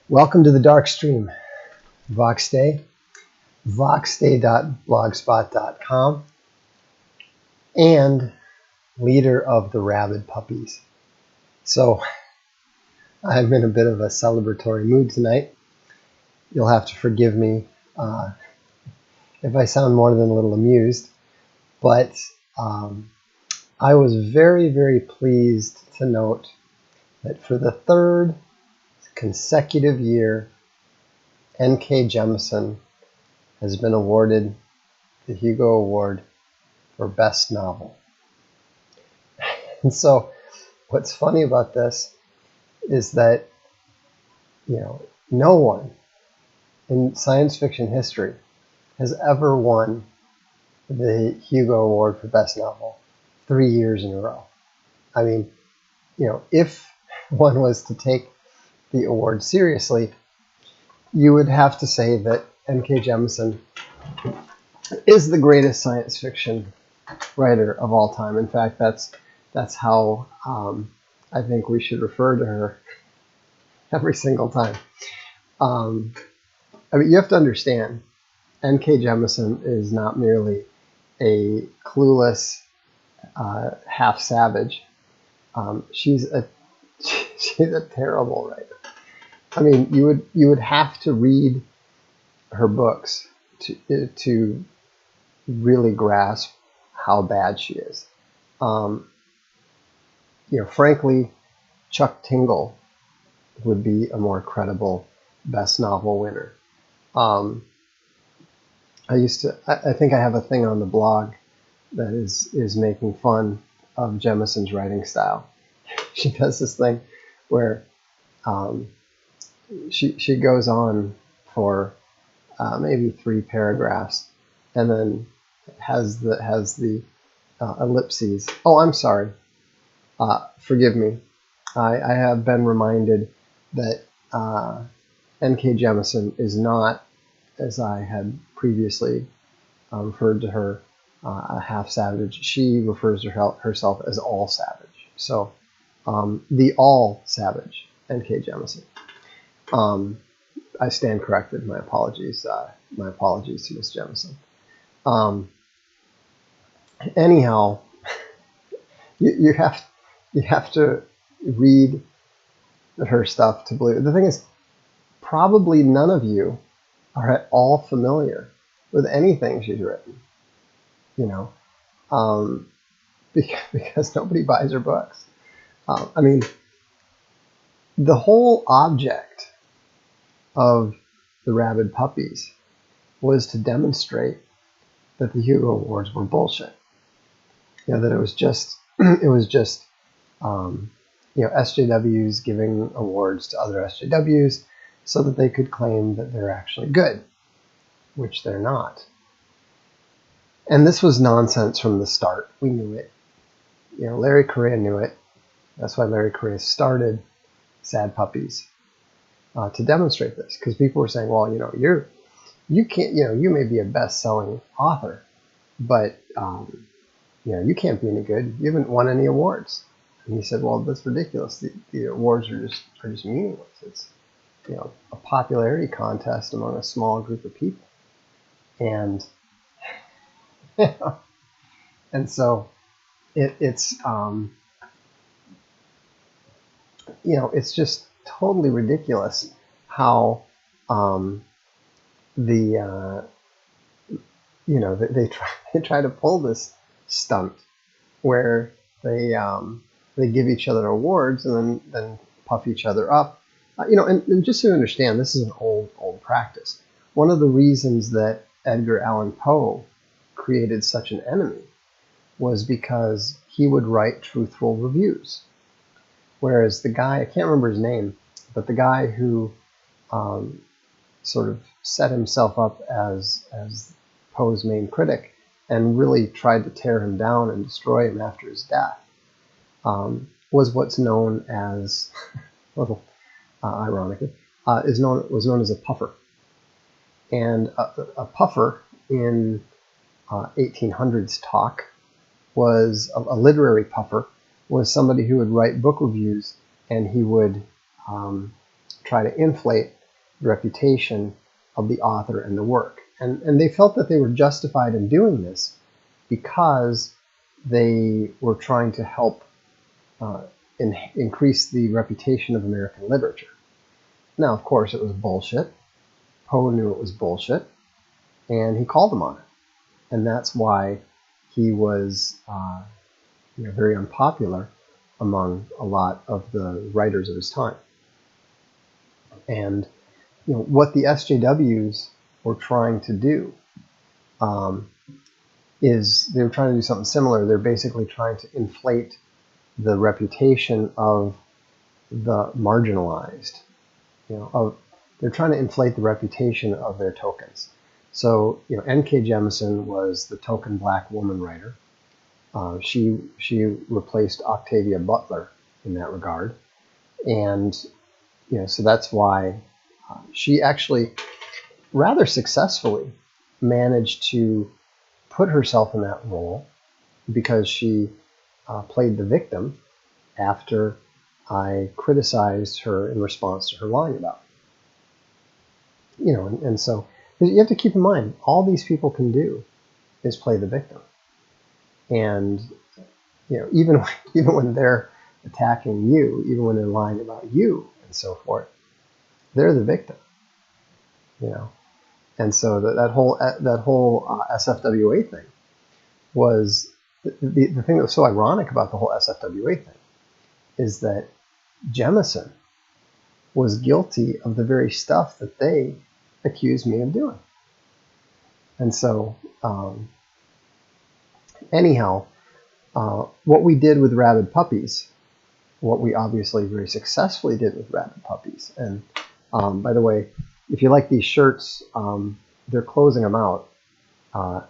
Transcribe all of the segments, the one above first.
Welcome to the Darkstream, Voxday, voxday.blogspot.com, and leader of the Rabid Puppies. So I'm in a bit of a celebratory mood tonight. You'll have to forgive me if I sound more than a little amused, but I was very, very pleased to note that for the third consecutive year, N.K. Jemisin has been awarded the Hugo Award for Best Novel. And so what's funny about this is that, no one in science fiction history has ever won the Hugo Award for Best Novel 3 years in a row. I mean, if one was to take the award seriously, you would have to say that N.K. Jemisin is the greatest science fiction writer of all time. In fact, that's how I think we should refer to her every single time. You have to understand, N.K. Jemisin is not merely a clueless half savage. She's a terrible writer. I mean, you would have to read her books to really grasp how bad she is. Frankly, Chuck Tingle would be a more credible best novel winner. I think I have a thing on the blog that is making fun of Jemisin's writing style. She does this thing where she goes on for maybe 3 paragraphs and then has the ellipses. Oh, I'm sorry. Forgive me. I have been reminded that N.K. Jemisin is not, as I had previously referred to her, a half savage. She refers to herself as all savage. So the all savage N.K. Jemisin. I stand corrected. My apologies. My apologies to Miss Jemisin. Anyhow, you have to read her stuff to believe it. The thing is, probably none of you are at all familiar with anything she's written. Because nobody buys her books. The whole object of the Rabid Puppies was to demonstrate that the Hugo Awards were bullshit. That it was just SJWs giving awards to other SJWs so that they could claim that they're actually good, which they're not. And this was nonsense from the start. We knew it. Larry Correia knew it. That's why Larry Correia started Sad Puppies, to demonstrate this, because people were saying, well, you can't, you may be a best-selling author, but you can't be any good. You haven't won any awards. And he said, well, that's ridiculous. The awards are just meaningless. It's a popularity contest among a small group of people, and and so it's just totally ridiculous how they try to pull this stunt where they give each other awards and then puff each other up. And just so you understand, this is an old practice. One of the reasons that Edgar Allan Poe created such an enemy was because he would write truthful reviews. Whereas the guy, I can't remember his name, but the guy who sort of set himself up as Poe's main critic and really tried to tear him down and destroy him after his death, was what's known as, a little ironically, was known as a puffer. And a puffer in 1800s talk was a literary puffer, was somebody who would write book reviews, and he would try to inflate the reputation of the author and the work. And they felt that they were justified in doing this because they were trying to help increase the reputation of American literature. Now, of course, it was bullshit. Poe knew it was bullshit, and he called them on it. And that's why he was very unpopular among a lot of the writers of his time. And what the SJWs were trying to do is they were trying to do something similar. They're basically trying to inflate the reputation of the marginalized. They're trying to inflate the reputation of their tokens. So, N.K. Jemisin was the token black woman writer. She replaced Octavia Butler in that regard, and so that's why she actually rather successfully managed to put herself in that role, because she played the victim after I criticized her in response to her lying about me. And so you have to keep in mind, all these people can do is play the victim. And even when they're attacking you, even when they're lying about you and so forth, they're the victim. And so that whole SFWA thing was the thing that was so ironic about the whole SFWA thing is that Jemisin was guilty of the very stuff that they accused me of doing. And so anyhow, what we did with Rabid Puppies, what we obviously very successfully did with Rabid Puppies, and by the way, if you like these shirts, they're closing them out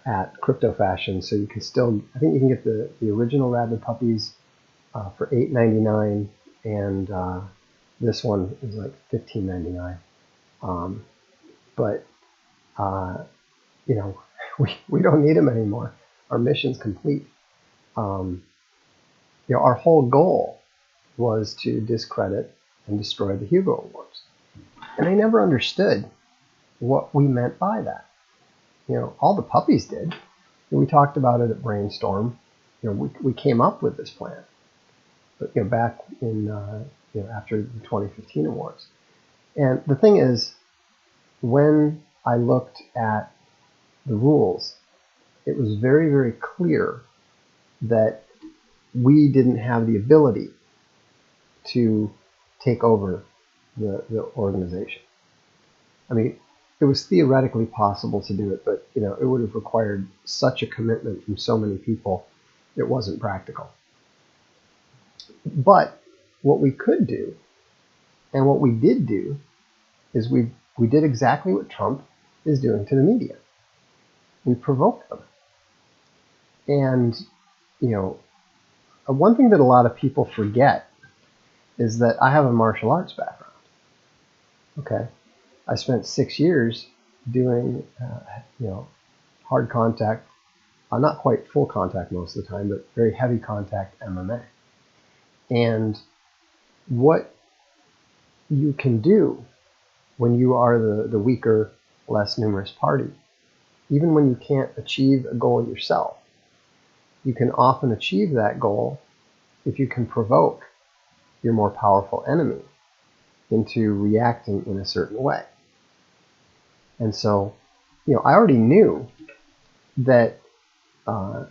at Crypto Fashion, so you can still, I think you can get the original Rabid Puppies for $8.99, and this one is like $15.99. But we don't need them anymore. Our mission's complete. Our whole goal was to discredit and destroy the Hugo Awards, and I never understood what we meant by that. All the puppies did. We talked about it at Brainstorm. We came up with this plan, but back in after the 2015 awards. And the thing is, when I looked at the rules, it was very, very clear that we didn't have the ability to take over the organization. I mean, it was theoretically possible to do it, but it would have required such a commitment from so many people, it wasn't practical. But what we could do, and what we did do, is we did exactly what Trump is doing to the media. We provoked them. And one thing that a lot of people forget is that I have a martial arts background. Okay, I spent 6 years doing hard contact, not quite full contact most of the time, but very heavy contact MMA. And what you can do when you are the weaker, less numerous party, even when you can't achieve a goal yourself, you can often achieve that goal if you can provoke your more powerful enemy into reacting in a certain way. And so, I already knew that the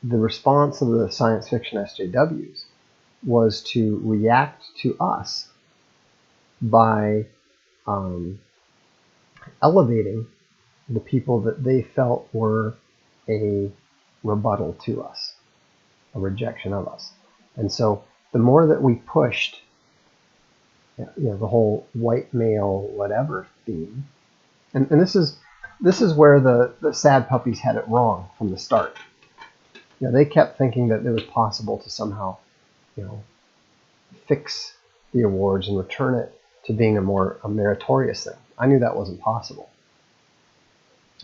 response of the science fiction SJWs was to react to us by elevating the people that they felt were a rebuttal to us, a rejection of us. And so the more that we pushed the whole white male whatever theme, and this is where the sad puppies had it wrong from the start. They kept thinking that it was possible to somehow fix the awards and return it to being a meritorious thing. I knew that wasn't possible.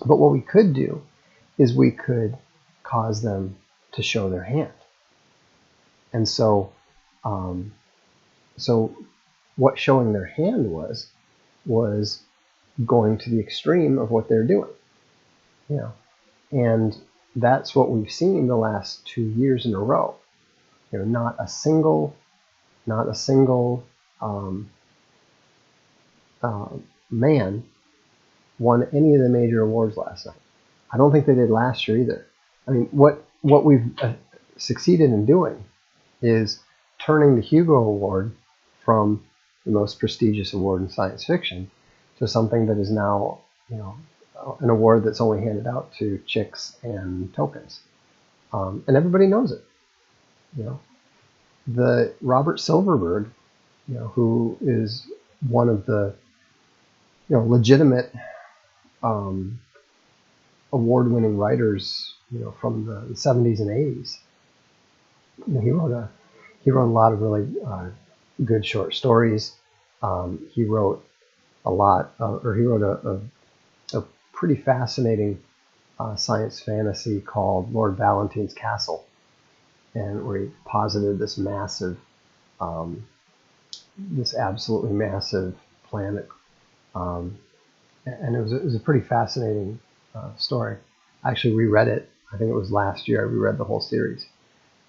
But what we could do is we could cause them to show their hand. And so what showing their hand was going to the extreme of what they're doing. You know, and that's what we've seen the last 2 years in a row. You know, not a single man won any of the major awards last night. I don't think they did last year either. I mean, what we've succeeded in doing is turning the Hugo Award from the most prestigious award in science fiction to something that is now, you know, an award that's only handed out to chicks and tokens, and everybody knows it. You know, the Robert Silverberg, you know, who is one of the, you know, legitimate award-winning writers, you know, from the 70s and 80s. You know, he wrote a lot of really good short stories. He wrote a lot, or he wrote a pretty fascinating science fantasy called Lord Valentine's Castle, and where he posited this massive, this absolutely massive planet, and it was a pretty fascinating story. I actually reread it. I think it was last year. I reread the whole series.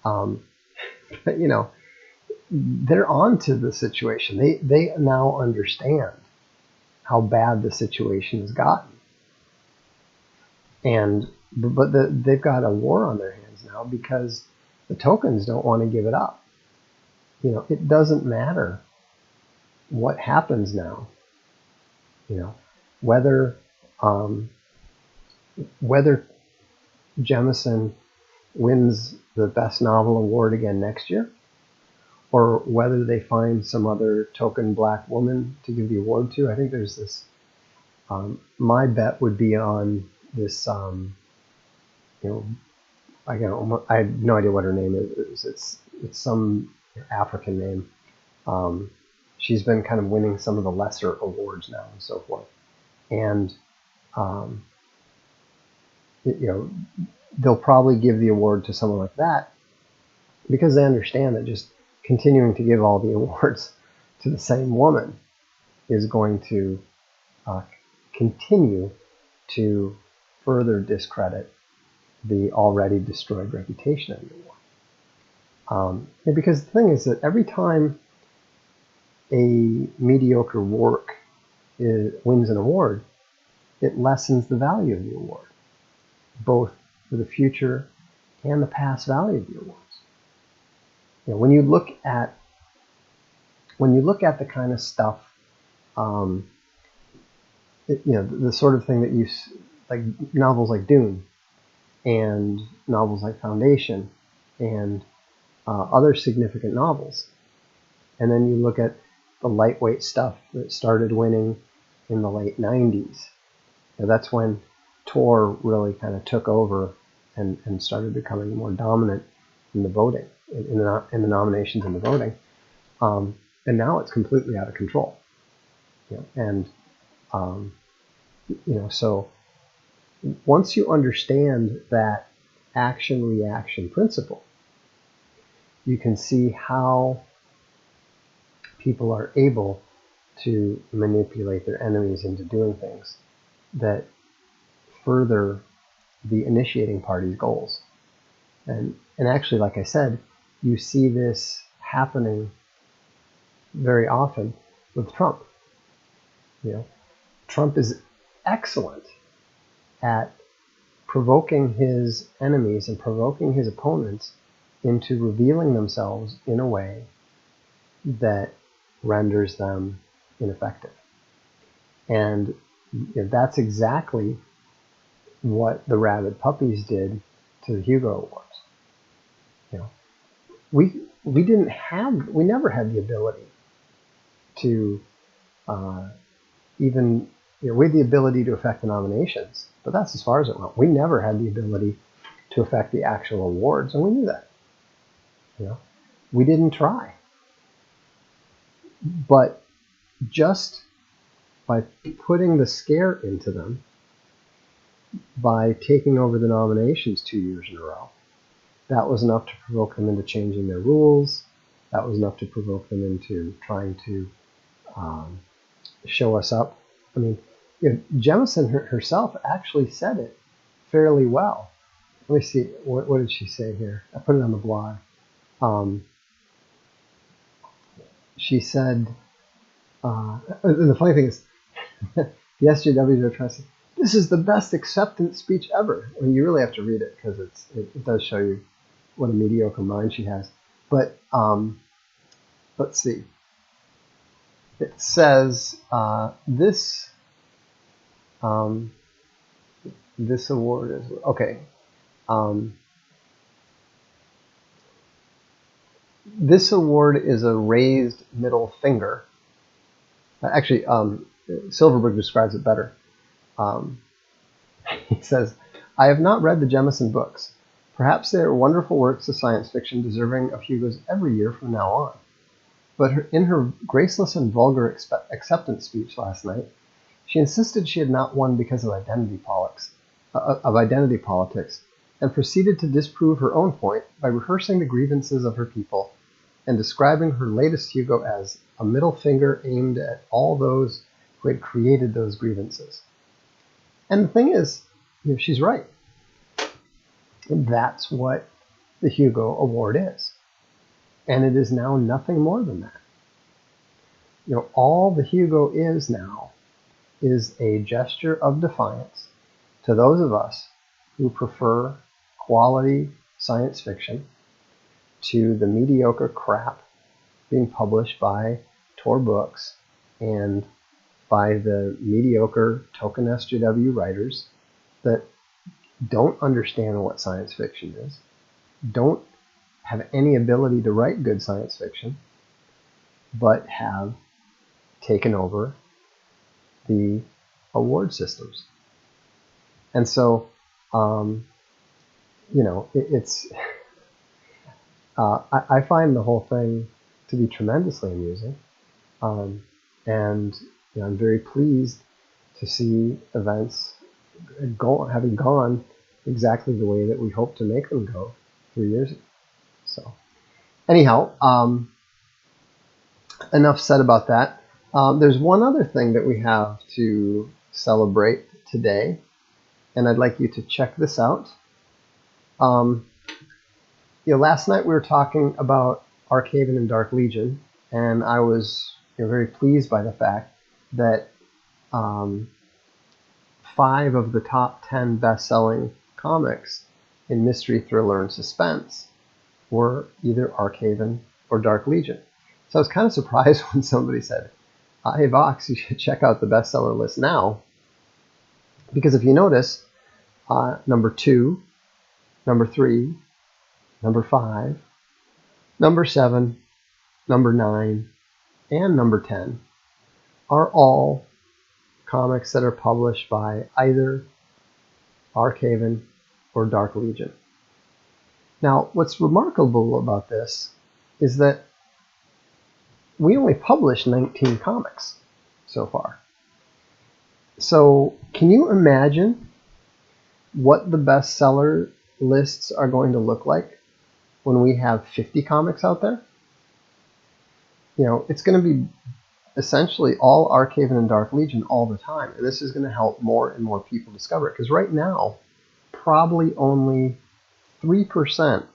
But you know, they're on to the situation. They now understand how bad the situation has gotten, and they've got a war on their hands now because the tokens don't want to give it up. You know, it doesn't matter what happens now. You know, whether Jemison wins the Best Novel Award again next year, or whether they find some other token black woman to give the award to. I think there's this, my bet would be on this, you know, I have no idea what her name is. It's some African name. She's been kind of winning some of the lesser awards now and so forth. And, you know, they'll probably give the award to someone like that because they understand that just continuing to give all the awards to the same woman is going to continue to further discredit the already destroyed reputation of the award. Because the thing is that every time a mediocre work wins an award, it lessens the value of the award, both for the future and the past value of the awards. You know, when you look at the kind of stuff, you know, the sort of thing that you like, novels like Dune and novels like Foundation and other significant novels, and then you look at the lightweight stuff that started winning in the late 90s. You know, that's when Tor really kind of took over and started becoming more dominant in the voting, in the nominations and the voting. And now it's completely out of control. You know, and you know, so once you understand that action-reaction principle, you can see how people are able to manipulate their enemies into doing things that further the initiating party's goals. And actually, like I said, you see this happening very often with Trump. You know, Trump is excellent at provoking his enemies and provoking his opponents into revealing themselves in a way that renders them ineffective. And you know, that's exactly what the Rabid Puppies did to the Hugo Awards. You know, we never had the ability to even, you know, we had the ability to affect the nominations, but that's as far as it went. We never had the ability to affect the actual awards, and we knew that. You know, we didn't try. But just by putting the scare into them, by taking over the nominations 2 years in a row, that was enough to provoke them into changing their rules. That was enough to provoke them into trying to um, show us up. I mean, you know, Jemison herself actually said it fairly well. Let me see, what did she say here? I put it on the blog. She said, and the funny thing is, the SJWs are trying to say, this is the best acceptance speech ever. I mean, you really have to read it because it does show you what a mediocre mind she has. But let's see. It says this award is okay. This award is a raised middle finger. Actually, Silverberg describes it better. He says, I have not read the Jemison books. Perhaps they are wonderful works of science fiction deserving of Hugo's every year from now on. But in her graceless and vulgar acceptance speech last night, she insisted she had not won because of identity politics, and proceeded to disprove her own point by rehearsing the grievances of her people and describing her latest Hugo as a middle finger aimed at all those who had created those grievances. And the thing is, you know, she's right. And that's what the Hugo Award is. And it is now nothing more than that. You know, all the Hugo is now is a gesture of defiance to those of us who prefer quality science fiction to the mediocre crap being published by Tor Books and by the mediocre token SJW writers that don't understand what science fiction is, don't have any ability to write good science fiction, but have taken over the award systems. And so, you know, it's I find the whole thing to be tremendously amusing, and you know, I'm very pleased to see events having gone exactly the way that we hoped to make them go 3 years ago. So, anyhow, enough said about that. There's one other thing that we have to celebrate today, and I'd like you to check this out. You know, last night we were talking about Archaven and Dark Legion, and I was, you know, very pleased by the fact that 5 of the top 10 best-selling comics in mystery, thriller, and suspense were either Archaven or Dark Legion. So I was kind of surprised when somebody said, hey Vox, you should check out the bestseller list now. Because if you notice, number 2, number 3, number 5, number 7, number 9, and number 10 are all comics that are published by either Archaven or Dark Legion. Now, what's remarkable about this is that we only published 19 comics so far. So can you imagine what the bestseller lists are going to look like when we have 50 comics out there? You know, it's going to be essentially all Archaven and Dark Legion all the time. And this is going to help more and more people discover it. Because right now, probably only 3%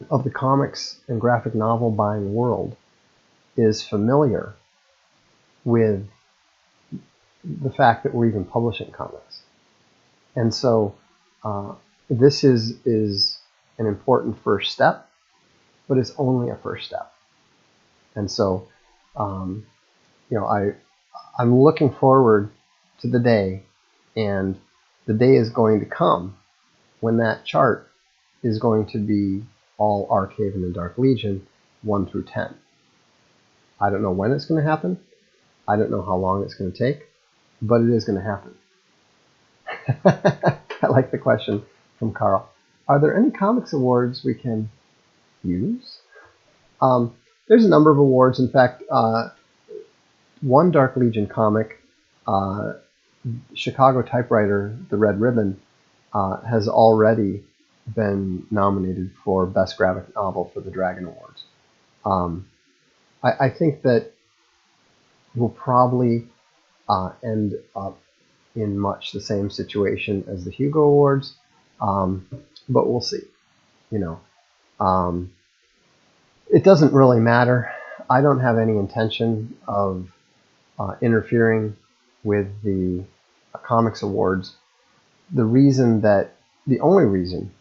of the comics and graphic novel buying world is familiar with the fact that we're even publishing comics. And so this is an important first step, but it's only a first step. And so, you know, I'm looking forward to the day, and the day is going to come when that chart is going to be all Archaven and Dark Legion 1 through 10. I don't know when it's going to happen. I don't know how long it's going to take, but it is going to happen. I like the question from Carl. Are there any comics awards we can use? There's a number of awards. In fact, one Dark Legion comic, Chicago Typewriter, The Red Ribbon, has already been nominated for Best Graphic Novel for the Dragon Awards. I think that will probably end up in much the same situation as the Hugo Awards, but we'll see. You know, it doesn't really matter. I don't have any intention of interfering with the Comics Awards. The only reason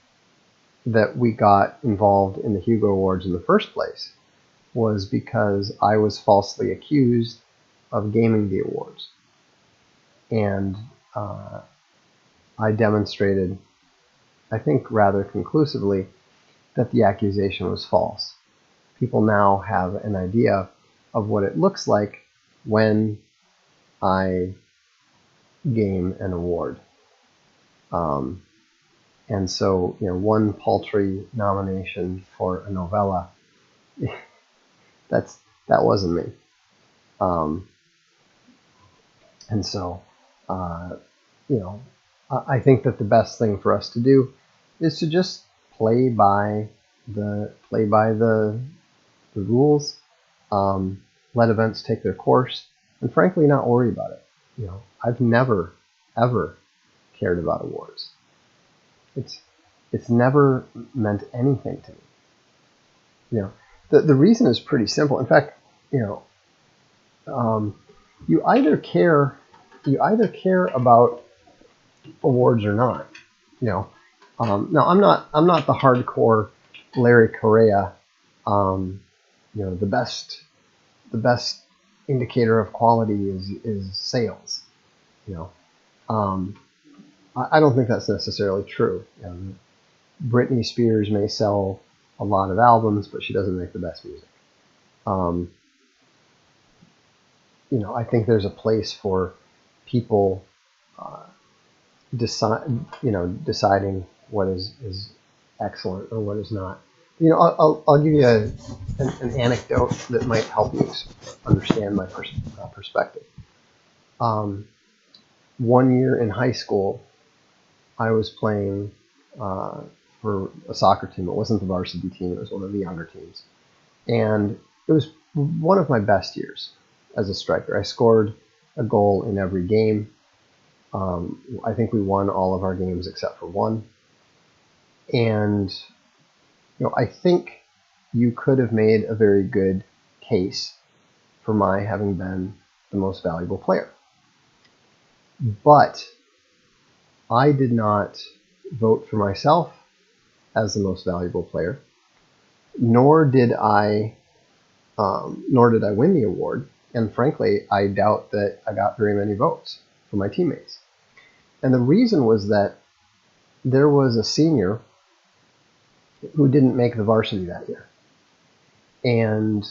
that we got involved in the Hugo Awards in the first place was because I was falsely accused of gaming the awards. And I demonstrated, I think rather conclusively, that the accusation was false. People now have an idea of what it looks like when I game an award. And so, one paltry nomination for a novella, that wasn't me. And so, I think that the best thing for us to do is to just play by the rules, let events take their course, and frankly, not worry about it. I've never ever cared about awards. It's never meant anything to me. The reason is pretty simple. In fact, you either care about awards or not. Now I'm not the hardcore Larry Correa. The best indicator of quality is sales. I don't think that's necessarily true. Britney Spears may sell a lot of albums, but she doesn't make the best music. I think there's a place for people deciding what is excellent or what is not. I'll give you an anecdote that might help you understand my perspective. 1 year in high school, I was playing for a soccer team. It wasn't the varsity team. It was one of the younger teams. And it was one of my best years as a striker. I scored a goal in every game. I think we won all of our games except for one. And I think you could have made a very good case for my having been the most valuable player. But I did not vote for myself as the most valuable player, nor did I win the award. And frankly, I doubt that I got very many votes from my teammates. And the reason was that there was a senior who didn't make the varsity that year. And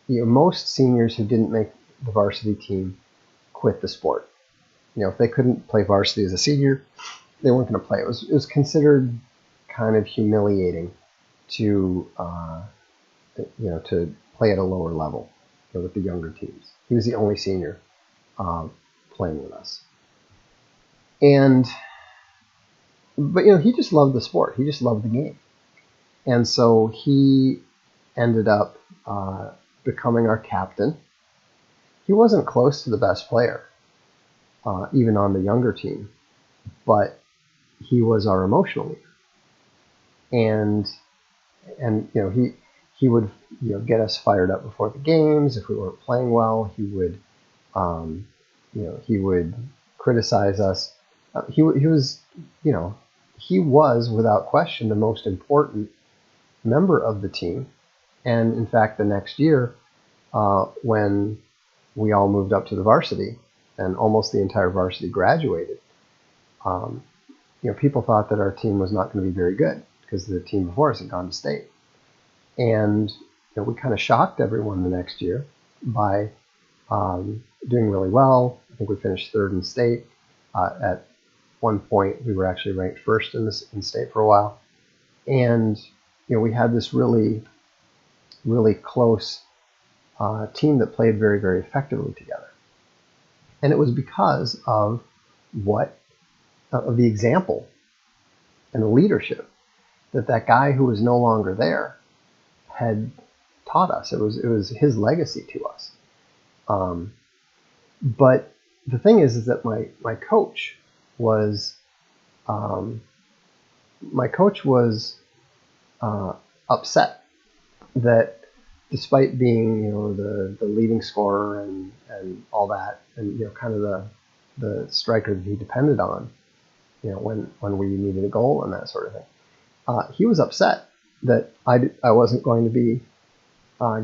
most seniors who didn't make the varsity team quit the sport. If they couldn't play varsity as a senior, they weren't going to play. It was considered kind of humiliating to play at a lower level with the younger teams. He was the only senior playing with us. But he just loved the sport. He just loved the game. And so he ended up becoming our captain. He wasn't close to the best player, even on the younger team, but he was our emotional leader. And he would get us fired up before the games. If we weren't playing well, he would criticize us. He was without question the most important member of the team. And in fact, the next year, when we all moved up to the varsity and almost the entire varsity graduated, people thought that our team was not going to be very good because the team before us had gone to state. And we kind of shocked everyone the next year by doing really well. I think we finished third in state. At one point, we were actually ranked first in state for a while. And we had this really, really close team that played very, very effectively together. And it was because of the example and the leadership that guy who was no longer there had taught us. It was his legacy to us. But the thing is that my coach was um, upset that despite being the leading scorer and all that, and kind of the striker that he depended on, when we needed a goal and that sort of thing, he was upset that I wasn't going to be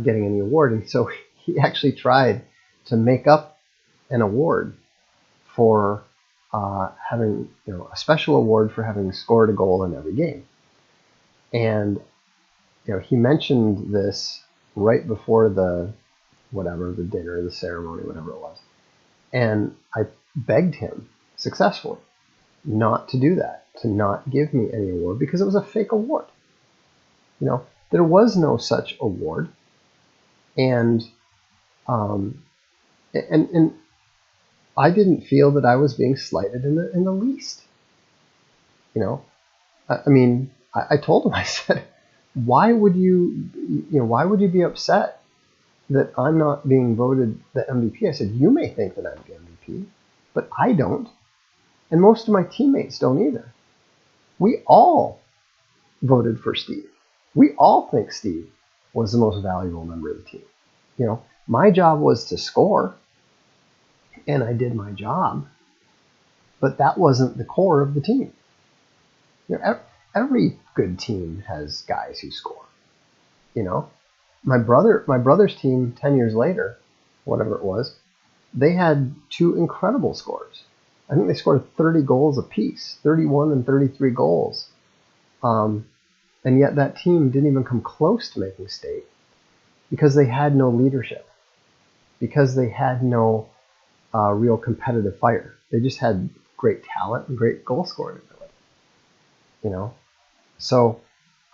getting any award, and so he actually tried to make up an award for having a special award for having scored a goal in every game. And he mentioned this right before the dinner, the ceremony, whatever it was. And I begged him successfully not to do that, to not give me any award, because it was a fake award. There was no such award. And and I didn't feel that I was being slighted in the least. I mean, I told him, I said, why would you be upset that I'm not being voted the MVP? I said, you may think that I'm the MVP, but I don't. And most of my teammates don't either. We all voted for Steve. We all think Steve was the most valuable member of the team. My job was to score, and I did my job, but that wasn't the core of the team. Every good team has guys who score. My brother's team 10 years later, whatever it was, they had two incredible scorers. I think they scored 30 goals apiece, 31 and 33 goals. And yet that team didn't even come close to making state because they had no leadership, because they had no real competitive fire. They just had great talent and great goal scoring ability. So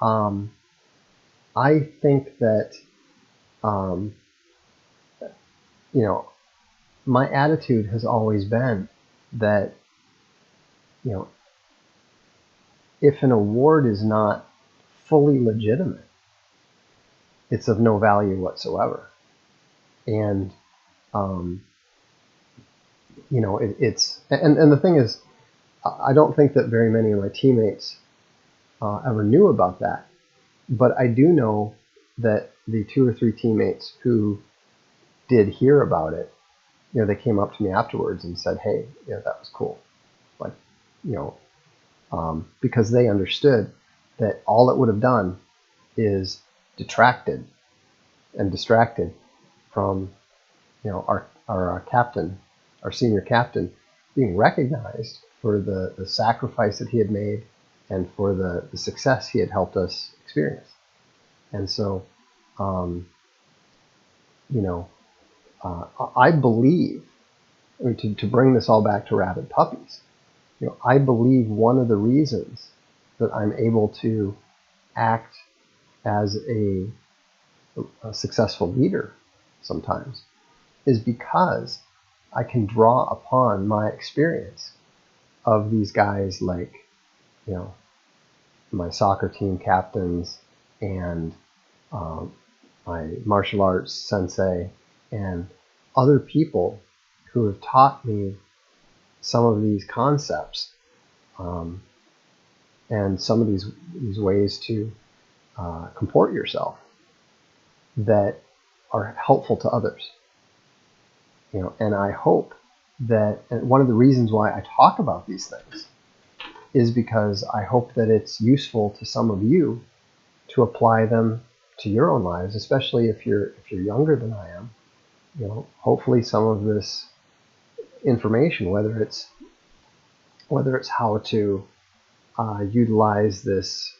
I think that my attitude has always been that if an award is not fully legitimate, it's of no value whatsoever. And it's the thing is, I don't think that very many of my teammates ever knew about that, but I do know that the 2 or 3 teammates who did hear about it, they came up to me afterwards and said, hey, that was cool. Like, because they understood that all it would have done is detracted and distracted from, our captain, our senior captain, being recognized for the sacrifice that he had made and for the success he had helped us experience. And so, I believe, to bring this all back to Rabid Puppies, I believe one of the reasons that I'm able to act as a successful leader sometimes is because I can draw upon my experience of these guys like, my soccer team captains and my martial arts sensei and other people who have taught me some of these concepts and some of these ways to comport yourself that are helpful to others. And I hope that, and one of the reasons why I talk about these things is because I hope that it's useful to some of you to apply them to your own lives, especially if you're younger than I am. Hopefully some of this information, whether it's how to utilize this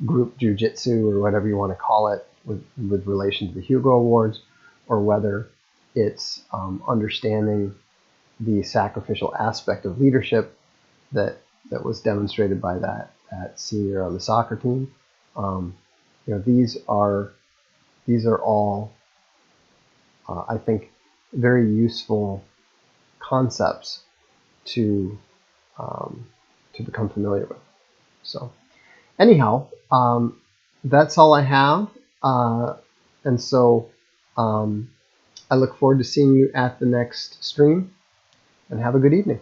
group jujitsu or whatever you want to call it with relation to the Hugo Awards, or whether it's understanding the sacrificial aspect of leadership that was demonstrated by that senior on the soccer team. These are all I think very useful concepts to become familiar with. So anyhow, that's all I have. And so I look forward to seeing you at the next stream, and have a good evening.